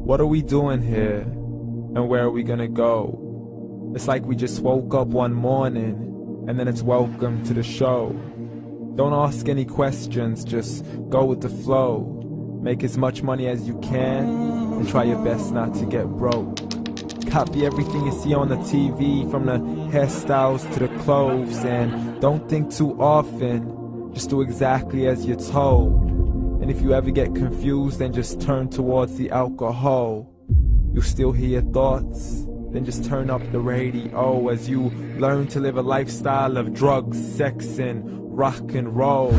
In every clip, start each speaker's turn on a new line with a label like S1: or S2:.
S1: What are we doing here? And where are we gonna go? It's like we just woke up one morning and then it's welcome to the show. Don't ask any questions, just go with the flow. Make as much money as you can and try your best not to get broke. Copy everything you see on the TV, from the hairstyles to the clothes, and don't think too often, just do exactly as you're told. And if you ever get confused, then just turn towards the alcohol. You'll still hear your thoughts, then just turn up the radio as you learn to live a lifestyle of drugs, sex, and rock and roll.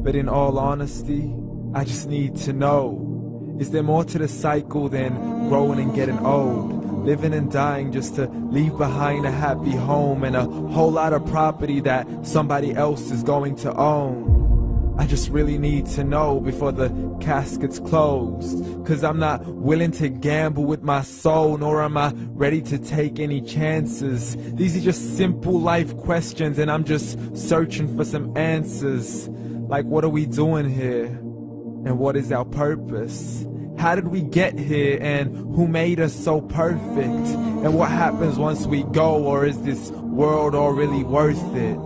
S1: But in all honesty, I just need to know, is there more to the cycle than growing and getting old? Living and dying just to leave behind a happy home and a whole lot of property that somebody else is going to own. I just really need to know before the casket's closed, 'cause I'm not willing to gamble with my soul, nor am I ready to take any chances. These are just simple life questions and I'm just searching for some answers. Like, what are we doing here? And what is our purpose? How did we get here, and who made us so perfect? And what happens once we go, or is this world all really worth it?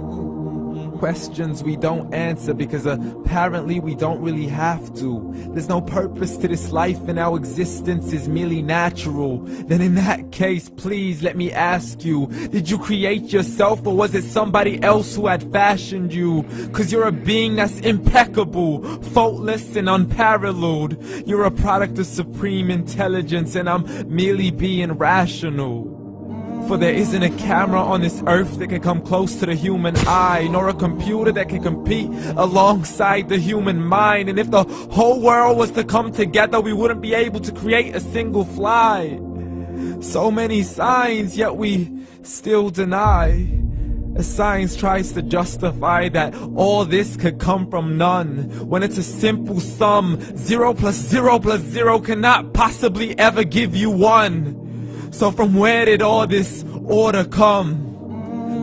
S1: Questions we don't answer because apparently we don't really have to. There's no purpose to this life and our existence is merely natural. Then in that case, please let me ask you, did you create yourself, or was it somebody else who had fashioned you? 'Cause you're a being that's impeccable, faultless and unparalleled. You're a product of supreme intelligence and I'm merely being rational. For there isn't a camera on this earth that can come close to the human eye, nor a computer that can compete alongside the human mind. And if the whole world was to come together, we wouldn't be able to create a single fly. So many signs, yet we still deny. As science tries to justify that all this could come from none, when it's a simple sum. 0 plus 0 plus 0 cannot possibly ever give you 1. So from where did all this order come?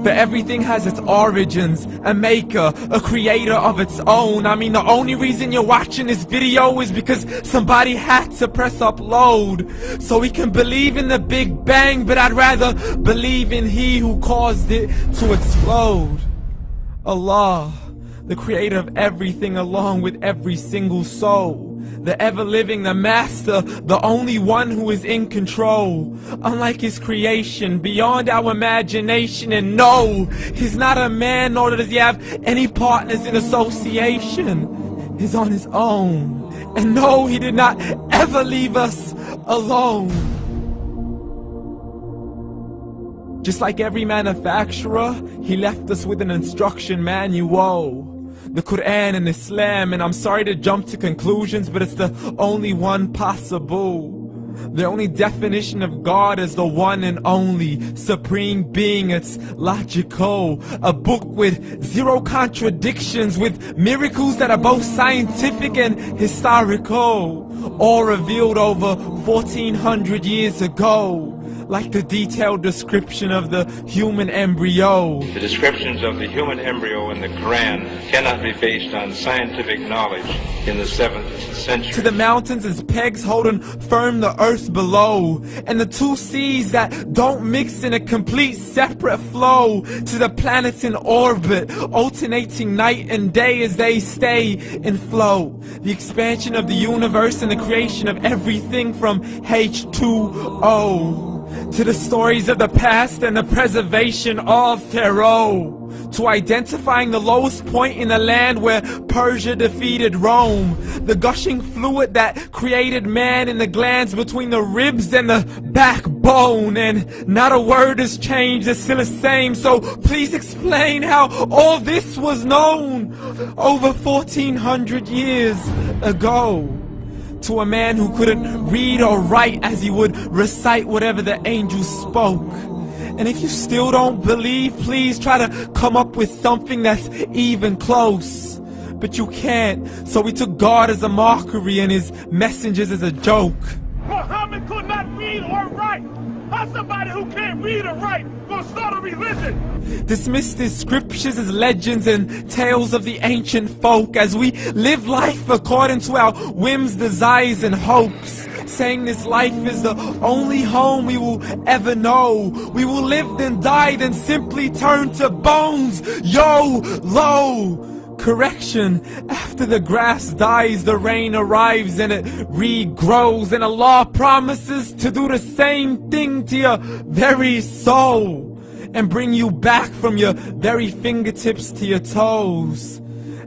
S1: For everything has its origins, a maker, a creator of its own. I mean, the only reason you're watching this video is because somebody had to press upload. So we can believe in the Big Bang, but I'd rather believe in He who caused it to explode. Allah, the creator of everything along with every single soul. The ever-living, the master, the only one who is in control. Unlike his creation, beyond our imagination. And no, he's not a man, nor does he have any partners in association. He's on his own. And no, he did not ever leave us alone. Just like every manufacturer, he left us with an instruction manual. The Quran and Islam, and I'm sorry to jump to conclusions, but it's the only one possible. The only definition of God is the one and only supreme being. It's logical, a book with 0 contradictions, with miracles that are both scientific and historical, all revealed over 1400 years ago. Like the detailed description of the human embryo.
S2: The descriptions of the human embryo in the Quran cannot be based on scientific knowledge in the 7th century.
S1: To the mountains as pegs holding firm the earth below, and the 2 seas that don't mix in a complete separate flow. To the planets in orbit, alternating night and day as they stay in flow. The expansion of the universe and the creation of everything from H2O. To the stories of the past and the preservation of Pharaoh. To identifying the lowest point in the land where Persia defeated Rome. The gushing fluid that created man in the glands between the ribs and the backbone. And not a word has changed, it's still the same. So please explain how all this was known over 1400 years ago. To a man who couldn't read or write, as he would recite whatever the angels spoke. And if you still don't believe, please try to come up with something that's even close. But you can't, so we took God as a mockery and his messengers as a joke.
S3: Muhammad could not read or write. How's somebody who can't read or write gonna start a religion?
S1: Dismiss his scriptures as legends and tales of the ancient folk, as we live life according to our whims, desires, and hopes. saying this life is the only home we will ever know. We will live then die, then simply turn to bones. YOLO! Correction, after the grass dies, the rain arrives and it regrows, and Allah promises to do the same thing to your very soul and bring you back from your very fingertips to your toes,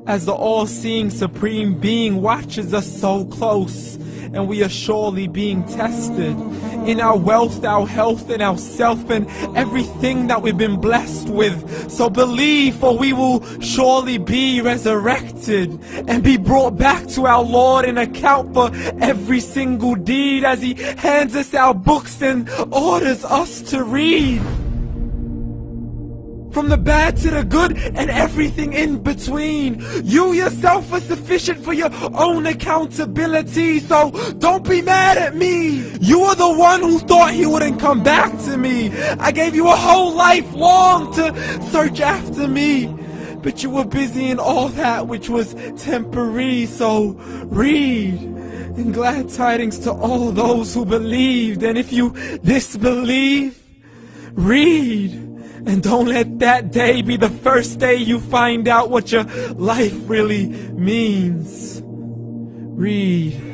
S1: as the all-seeing supreme being watches us so close, and we are surely being tested in our wealth, our health, and our self, and everything that we've been blessed with. So believe, for we will surely be resurrected and be brought back to our Lord and account for every single deed, as He hands us our books and orders us to read. From the bad to the good and everything in between. You yourself are sufficient for your own accountability, so don't be mad at me. You are the one who thought He wouldn't come back to me. I gave you a whole life long to search after me, but you were busy in all that which was temporary. So read, and glad tidings to all those who believed. And if you disbelieve, read. And don't let that day be the first day you find out what your life really means. Read.